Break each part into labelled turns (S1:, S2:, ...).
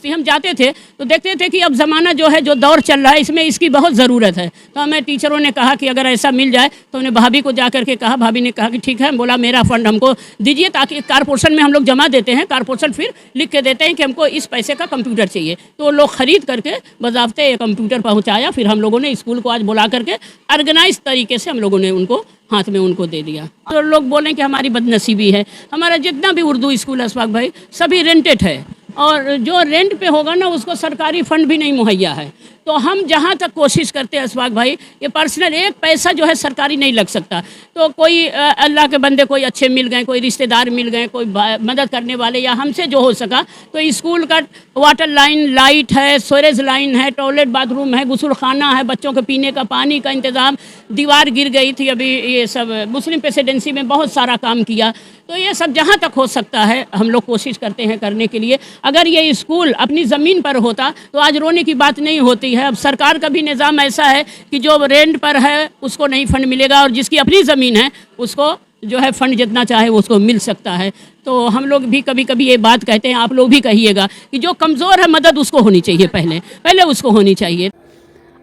S1: हम जाते थे तो देखते थे कि अब ज़माना जो है, जो दौर चल रहा है, इसमें इसकी बहुत ज़रूरत है। तो हमें टीचरों ने कहा कि अगर ऐसा मिल जाए तो हमने भाभी को जा कर के कहा। भाभी ने कहा कि ठीक है। बोला मेरा फ़ंड हमको दीजिए, ताकि कारपोरेशन में हम लोग जमा देते हैं, कारपोरेशन फिर लिख के देते हैं कि हमको इस पैसे का कंप्यूटर चाहिए। तो वो लोग ख़रीद करके बज़ाब्ते ये कंप्यूटर पहुँचाया। फिर हम लोगों ने स्कूल को आज बुला करके ऑर्गेनाइज तरीके से हम लोगों ने उनको हाथ में उनको दे दिया। तो लोग बोलें कि हमारी बदनसीबी है। हमारा जितना भी उर्दू स्कूल अशफाक भाई सभी रेंटेड है, और जो रेंट पे होगा ना उसको सरकारी फ़ंड भी नहीं मुहैया है। तो हम जहाँ तक कोशिश करते हैं अशफाक भाई, ये पर्सनल एक पैसा जो है सरकारी नहीं लग सकता। तो कोई अल्लाह के बंदे कोई अच्छे मिल गए, कोई रिश्तेदार मिल गए, कोई मदद करने वाले, या हमसे जो हो सका। तो स्कूल का वाटर लाइन, लाइट है, सीवरेज लाइन है, टॉयलेट बाथरूम है, गुसलखाना है, बच्चों के पीने का पानी का इंतज़ाम, दीवार गिर गई थी अभी, ये सब मुस्लिम प्रेसिडेंसी में बहुत सारा काम किया। तो ये सब जहाँ तक हो सकता है हम लोग कोशिश करते हैं करने के लिए। अगर ये स्कूल अपनी ज़मीन पर होता तो आज रोने की बात नहीं होती है। अब सरकार का भी निज़ाम ऐसा है कि जो रेंट पर है उसको नहीं फ़ंड मिलेगा, और जिसकी अपनी ज़मीन है उसको जो है फ़ंड जितना चाहे उसको मिल सकता है। तो हम लोग भी कभी कभी ये बात कहते हैं, आप लोग भी कहिएगा कि जो कमज़ोर है मदद उसको होनी चाहिए, पहले उसको होनी चाहिए।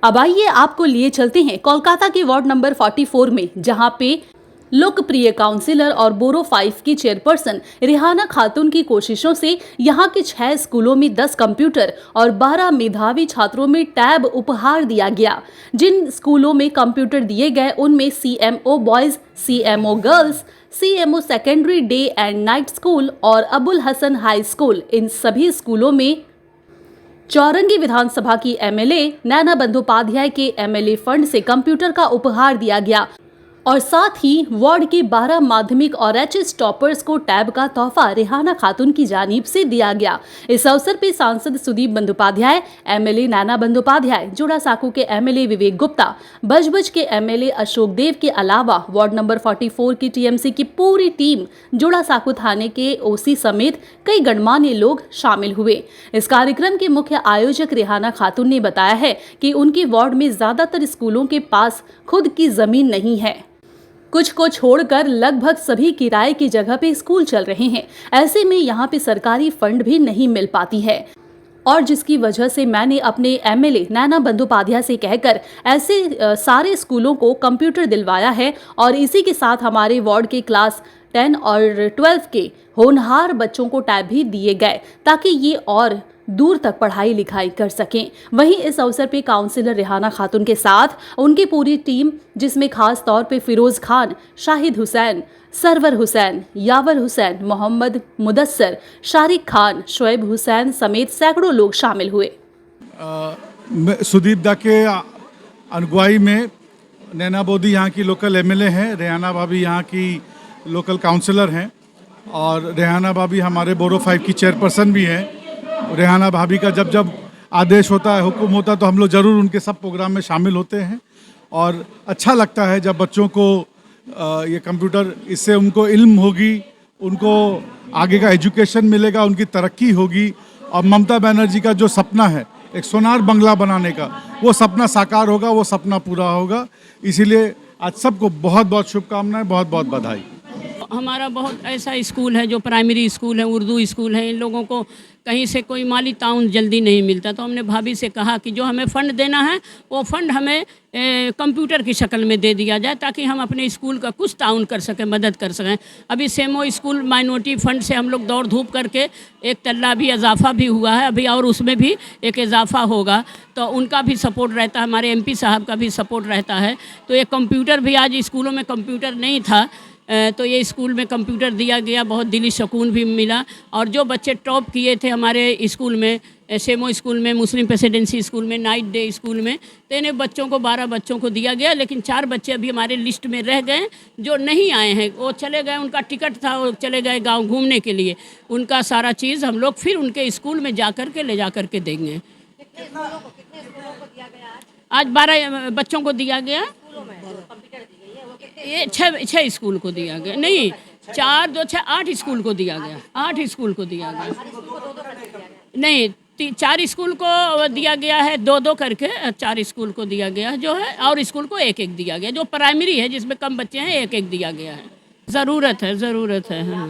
S2: अब आइए आपको लिए चलते हैं कोलकाता के वार्ड नंबर 44 में, जहां पे लोकप्रिय काउंसिलर और बोरो 5 की चेयरपर्सन रिहाना खातून की कोशिशों से यहां के 6 स्कूलों में 10 कंप्यूटर और 12 मेधावी छात्रों में टैब उपहार दिया गया। जिन स्कूलों में कंप्यूटर दिए गए उनमें CMO boys, CMO girls, CMO secondary day and night school और अबुल हसन हाई स्कूल। इन सभी स्कूलों में चौरंगी विधानसभा की MLA नैना बंदोपाध्याय के MLA फंड से कंप्यूटर का उपहार दिया गया, और साथ ही वार्ड के 12 माध्यमिक और HS टॉपर्स को टैब का तोहफा रिहाना खातून की जानिब से दिया गया। इस अवसर पर सांसद सुदीप बंदोपाध्याय, MLA नैना बंदोपाध्याय, जोड़ा साकू के MLA विवेक गुप्ता, बजबज के MLA अशोक देव के अलावा वार्ड नंबर 44 की TMC की पूरी टीम, जोड़ा साकू थाने के OC समेत कई गणमान्य लोग शामिल हुए। इस कार्यक्रम के मुख्य आयोजक रिहाना खातून ने बताया है कि उनके वार्ड में ज्यादातर स्कूलों के पास खुद की जमीन नहीं है। कुछ को छोड़कर लगभग सभी किराए की जगह पे स्कूल चल रहे हैं। ऐसे में यहाँ पे सरकारी फंड भी नहीं मिल पाती है, और जिसकी वजह से मैंने अपने MLA नैना बंदोपाध्याय से कहकर ऐसे सारे स्कूलों को कंप्यूटर दिलवाया है। और इसी के साथ हमारे वार्ड के क्लास 10 और 12 के होनहार बच्चों को टैब भी दिए गए, ताकि ये और दूर तक पढ़ाई लिखाई कर सकें। वहीं इस अवसर पे काउंसिलर रिहाना खातून के साथ उनकी पूरी टीम, जिसमें खास तौर पे फिरोज खान, शाहिद हुसैन, सरवर हुसैन, यावर हुसैन, मोहम्मद मुदस्सर, शारिक खान, शोएब हुसैन समेत सैकड़ों लोग शामिल हुए।
S3: सुदीप दा के अगुवाई में नैना बोदी यहाँ की लोकल MLA हैं, रेहाना भाभी यहाँ की लोकल काउंसिलर हैं, और रेहाना भाभी हमारे बोरो 5 की चेयरपर्सन भी हैं। रेहाना भाभी का जब जब आदेश होता है, हुक्म होता है, तो हम लोग ज़रूर उनके सब प्रोग्राम में शामिल होते हैं। और अच्छा लगता है जब बच्चों को ये कंप्यूटर, इससे उनको इल्म होगी, उनको आगे का एजुकेशन मिलेगा, उनकी तरक्की होगी। और ममता बनर्जी का जो सपना है एक सोनार बंगला बनाने का, वो सपना साकार होगा, वो सपना पूरा होगा। इसीलिए आज सबको बहुत बहुत शुभकामनाएं, बहुत बहुत बधाई।
S1: हमारा बहुत ऐसा स्कूल है जो प्राइमरी स्कूल है, उर्दू स्कूल है, इन लोगों को कहीं से कोई माली ताउन जल्दी नहीं मिलता। तो हमने भाभी से कहा कि जो हमें फ़ंड देना है वो फ़ंड हमें कंप्यूटर की शक्ल में दे दिया जाए, ताकि हम अपने स्कूल का कुछ ताउन कर सकें, मदद कर सकें। अभी सेमो स्कूल माइनॉरिटी फ़ंड से हम लोग दौड़ धूप करके एक तल्ला भी इजाफा भी हुआ है अभी, और उसमें भी एक इजाफा होगा। तो उनका भी सपोर्ट रहता है, हमारे MP साहब का भी सपोर्ट रहता है। तो ये कंप्यूटर भी, आज स्कूलों में कंप्यूटर नहीं था तो ये स्कूल में कंप्यूटर दिया गया, बहुत दिली सुकून भी मिला। और जो बच्चे टॉप किए थे हमारे स्कूल में, सेमो स्कूल में, मुस्लिम प्रेसिडेंसी स्कूल में, नाइट डे स्कूल में, तो इन्हें बच्चों को 12 बच्चों को दिया गया। लेकिन 4 बच्चे अभी हमारे लिस्ट में रह गए जो नहीं आए हैं। वो चले गए, उनका टिकट था, वो चले गए गांव घूमने के लिए। उनका सारा चीज़ हम लोग फिर उनके स्कूल में जा कर के ले जा कर के देंगे। आज 12 बच्चों को दिया गया, ये 6 स्कूल को दिया गया, नहीं 4 2 6 8 स्कूल को दिया गया, 8 स्कूल को दिया गया, नहीं 4 स्कूल को दिया गया है, 2-2 करके 4 स्कूल को दिया गया जो है, और स्कूल को 1-1 दिया गया। जो प्राइमरी है जिसमें कम बच्चे हैं 1-1 दिया गया है। ज़रूरत है, हाँ।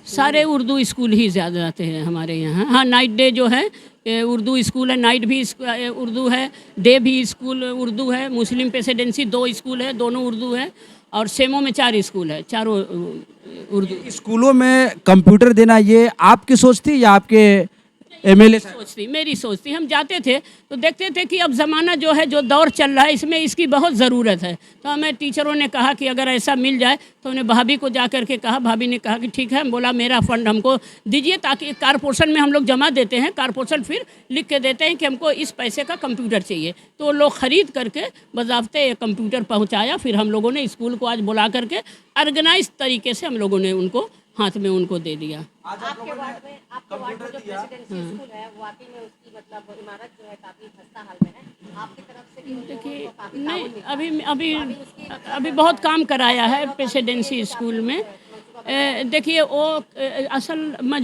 S1: सारे उर्दू स्कूल ही ज़्यादा आते हैं हमारे यहाँ। हाँ, नाइट डे जो है उर्दू स्कूल है, नाइट भी उर्दू है, डे भी स्कूल उर्दू है। मुस्लिम प्रेसिडेंसी 2 स्कूल है, दोनों उर्दू है। और सेमो में 4 स्कूल है, चारों उर्दू।
S4: स्कूलों में कंप्यूटर देना ये आपकी सोच थी या आपके एमएलए साहब?
S1: सोच थी, मेरी सोच थी। हम जाते थे तो देखते थे कि अब ज़माना जो है, जो दौर चल रहा है, इसमें इसकी बहुत ज़रूरत है। तो हमें टीचरों ने कहा कि अगर ऐसा मिल जाए, तो उन्हें भाभी को जा कर के कहा। भाभी ने कहा कि ठीक है। बोला मेरा फ़ंड हमको दीजिए, ताकि कारपोरेशन में हम लोग जमा देते हैं, कारपोरेशन फिर लिख के देते हैं कि हमको इस पैसे का कंप्यूटर चाहिए। तो लोग ख़रीद करके बज़ाब्ते कंप्यूटर पहुँचाया। फिर हम लोगों ने स्कूल को आज बुला करके ऑर्गेनाइज तरीके से हम लोगों ने उनको हाथ में उनको दे दिया।
S5: आपके वार्ड में जो प्रेसिडेंसी स्कूल है, वाकई में उसकी मतलब इमारत जो है काफी खस्ता हाल में है। आपकी तरफ से भी उन लोगों को काफी
S1: नहीं,
S5: ताउन मिला है।
S1: अभी बहुत काम कराया है प्रेसिडेंसी स्कूल में। देखिए वो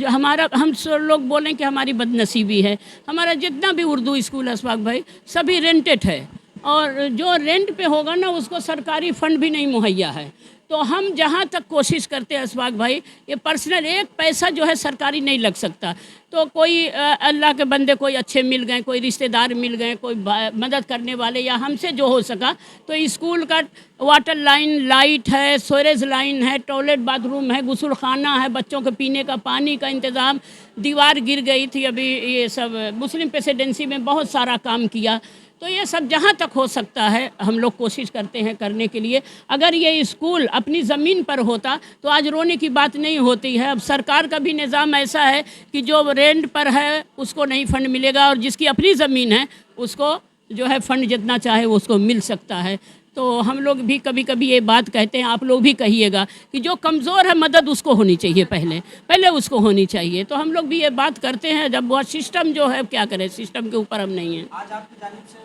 S1: हमारा हम सब लोग बोलें कि हमारी बदनसीबी है। हमारा जितना भी उर्दू स्कूल है अशफाक भाई, सभी रेंटेड है। और जो रेंट पे होगा ना, उसको सरकारी फंड भी नहीं मुहैया है। तो हम जहाँ तक कोशिश करते हैं अशफाक भाई, ये पर्सनल एक पैसा जो है सरकारी नहीं लग सकता। तो कोई अल्लाह के बंदे कोई अच्छे मिल गए, कोई रिश्तेदार मिल गए, कोई मदद करने वाले, या हमसे जो हो सका। तो स्कूल का वाटर लाइन, लाइट है, सीवरेज लाइन है, टॉयलेट बाथरूम है, गुस्ल खाना है, बच्चों के पीने का पानी का इंतज़ाम। दीवार गिर गई थी अभी, ये सब मुस्लिम प्रेसिडेंसी में बहुत सारा काम किया। तो ये सब जहाँ तक हो सकता है हम लोग कोशिश करते हैं करने के लिए। अगर ये स्कूल अपनी ज़मीन पर होता तो आज रोने की बात नहीं होती है। अब सरकार का भी निज़ाम ऐसा है कि जो रेंट पर है उसको नहीं फ़ंड मिलेगा, और जिसकी अपनी ज़मीन है उसको जो है फ़ंड जितना चाहे वो उसको मिल सकता है। तो हम लोग भी कभी कभी ये बात कहते हैं, आप लोग भी कहिएगा कि जो कमज़ोर है मदद उसको होनी चाहिए, पहले उसको होनी चाहिए। तो हम लोग भी ये बात करते हैं। जब वह सिस्टम जो है, क्या करें, सिस्टम के ऊपर हम नहीं हैं।
S4: आज आपकी जानिब से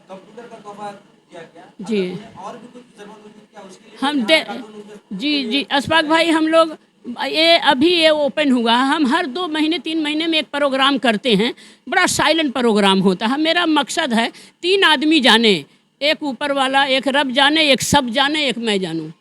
S4: कंप्यूटर का तोहफा दिया गया,
S1: जी,
S4: और भी कुछ जरूरत होगी क्या उसके लिए?
S1: हम दे जी अशफाक भाई, हम लोग ये अभी ये ओपन हुआ, हम हर 2 महीने 3 महीने में एक प्रोग्राम करते हैं। बड़ा साइलेंट प्रोग्राम होता है। मेरा मकसद है 3 आदमी जाने, एक ऊपर वाला, एक रब जाने, एक सब जाने, एक मैं जानूँ।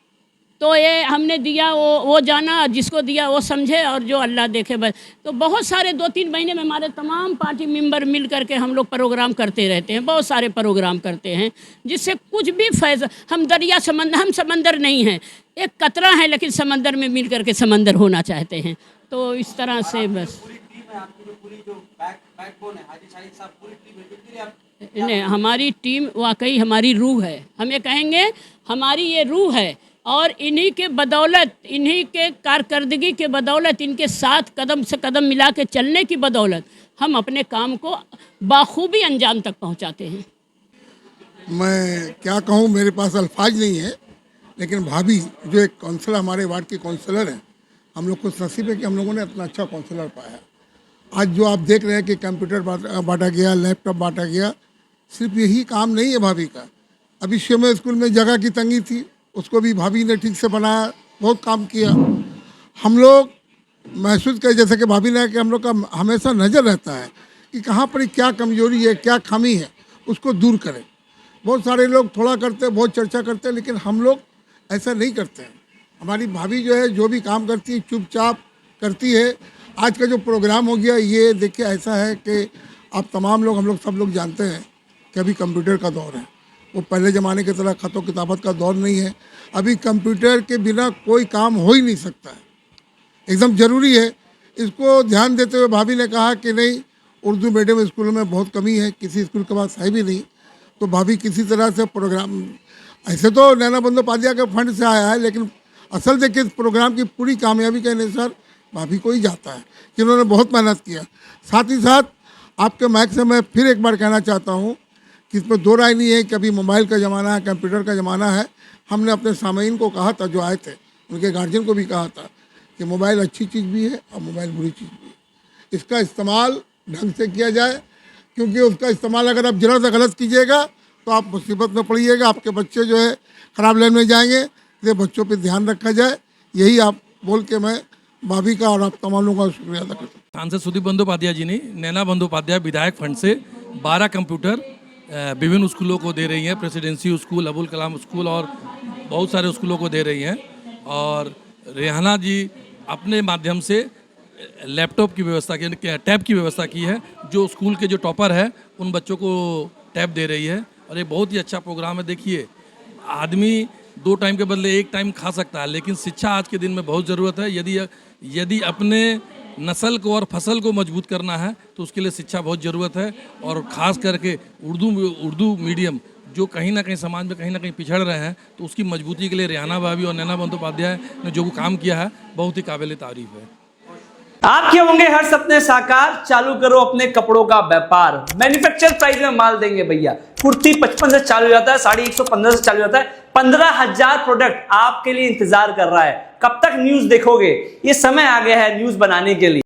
S1: तो ये हमने दिया, वो जाना, जिसको दिया वो समझे, और जो अल्लाह देखे बस। तो बहुत सारे 2-3 महीने में हमारे तमाम पार्टी मेंबर मिल करके हम लोग प्रोग्राम करते रहते हैं। बहुत सारे प्रोग्राम करते हैं जिससे कुछ भी फैज़, हम दरिया समंदर, हम समंदर नहीं हैं, एक कतरा है, लेकिन समंदर में मिल करके समंदर होना चाहते हैं। तो इस तरह से बस
S4: पूरी टीम है आपकी, जो पूरी जो बैकबोन है, हाजी शाहिद साहब, पूरी टीम है जिनके लिए आप
S1: नहीं, हमारी टीम वाकई हमारी रूह है। हम ये कहेंगे हमारी ये रूह है, और इन्हीं के बदौलत, इन्हीं के कारकर्दगी के बदौलत, इनके साथ कदम से कदम मिला के चलने की बदौलत हम अपने काम को बाखूबी अंजाम तक पहुंचाते हैं।
S6: मैं क्या कहूँ, मेरे पास अल्फाज नहीं है। लेकिन भाभी जो एक काउंसलर, हमारे वार्ड की काउंसलर हैं, हम लोग खुश नसीब है कि हम लोगों ने इतना अच्छा काउंसलर पाया। आज जो आप देख रहे हैं कि कंप्यूटर बांटा गया, लैपटॉप बांटा गया, सिर्फ यही काम नहीं है भाभी का। अभी शिव स्कूल में जगह की तंगी थी, उसको भी भाभी ने ठीक से बनाया, बहुत काम किया। हम लोग महसूस करें जैसे कि भाभी ने, कि हम लोग का हमेशा नज़र रहता है कि कहाँ पर क्या कमजोरी है, क्या खामी है, उसको दूर करें। बहुत सारे लोग थोड़ा करते हैं, बहुत चर्चा करते हैं, लेकिन हम लोग ऐसा नहीं करते हैं। हमारी भाभी जो है, जो भी काम करती है चुपचाप करती है। आज का जो प्रोग्राम हो गया, ये देखिए ऐसा है कि आप तमाम लोग, हम लोग सब लोग जानते हैं कि अभी कंप्यूटर का दौर है। वो पहले ज़माने की तरह ख़त किताबत का दौर नहीं है। अभी कंप्यूटर के बिना कोई काम हो ही नहीं सकता है, एकदम ज़रूरी है। इसको ध्यान देते हुए भाभी ने कहा कि नहीं, उर्दू मीडियम स्कूलों में बहुत कमी है, किसी स्कूल के पास है भी नहीं। तो भाभी किसी तरह से प्रोग्राम, ऐसे तो नैना बंदोपाध्याय के फंड से आया है, लेकिन असल देखिए इस प्रोग्राम की पूरी कामयाबी का इन्हें भाभी को ही जाता है, जिन्होंने बहुत मेहनत किया। साथ ही साथ आपके माइक से मैं फिर एक बार कहना चाहता हूँ कि इसमें 2 राय नहीं है कि अभी मोबाइल का ज़माना है, कंप्यूटर का ज़माना है। हमने अपने सामीन को कहा था, जो आए थे, उनके गार्जियन को भी कहा था कि मोबाइल अच्छी चीज़ भी है और मोबाइल बुरी चीज़ भी है। इसका इस्तेमाल ढंग से किया जाए, क्योंकि उसका इस्तेमाल अगर आप जरा सा गलत कीजिएगा तो आप मुसीबत में पड़िएगा, आपके बच्चे जो है ख़राब लाइन में जाएंगे। इसलिए बच्चों पे ध्यान रखा जाए, यही आप बोल के मैं भाभी का और आप तमाम लोगों का शुक्रिया अदा करता हूँ।
S7: सांसद सुदीप बंदोपाध्याय जी ने नैना बंदोपाध्याय विधायक फंड से 12 कंप्यूटर विभिन्न स्कूलों को दे रही हैं। Presidency school, Abul Kalam school और बहुत सारे स्कूलों को दे रही हैं। और रेहाना जी अपने माध्यम से लैपटॉप की व्यवस्था की, टैब की व्यवस्था की है। जो स्कूल के जो टॉपर है उन बच्चों को टैब दे रही है और ये बहुत ही अच्छा प्रोग्राम है। देखिए, आदमी 2 टाइम के बदले 1 टाइम खा सकता है, लेकिन शिक्षा आज के दिन में बहुत ज़रूरत है। यदि अपने नस्ल को और फसल को मजबूत करना है तो उसके लिए शिक्षा बहुत ज़रूरत है। और ख़ास करके उर्दू मीडियम जो कहीं ना कहीं समाज में कहीं ना कहीं पिछड़ रहे हैं, तो उसकी मजबूती के लिए रेहाना भाभी और नैना बंदोपाध्याय ने जो काम किया है बहुत ही काबिल तारीफ है।
S8: आपके होंगे हर सपने साकार, चालू करो अपने कपड़ों का व्यापार। मैन्युफैक्चर प्राइस में माल देंगे भैया। कुर्ती 55 से चालू हो जाता है, साड़ी 115 से चालू हो जाता है। 15,000 प्रोडक्ट आपके लिए इंतजार कर रहा है। कब तक न्यूज देखोगे? ये समय आ गया है न्यूज बनाने के लिए।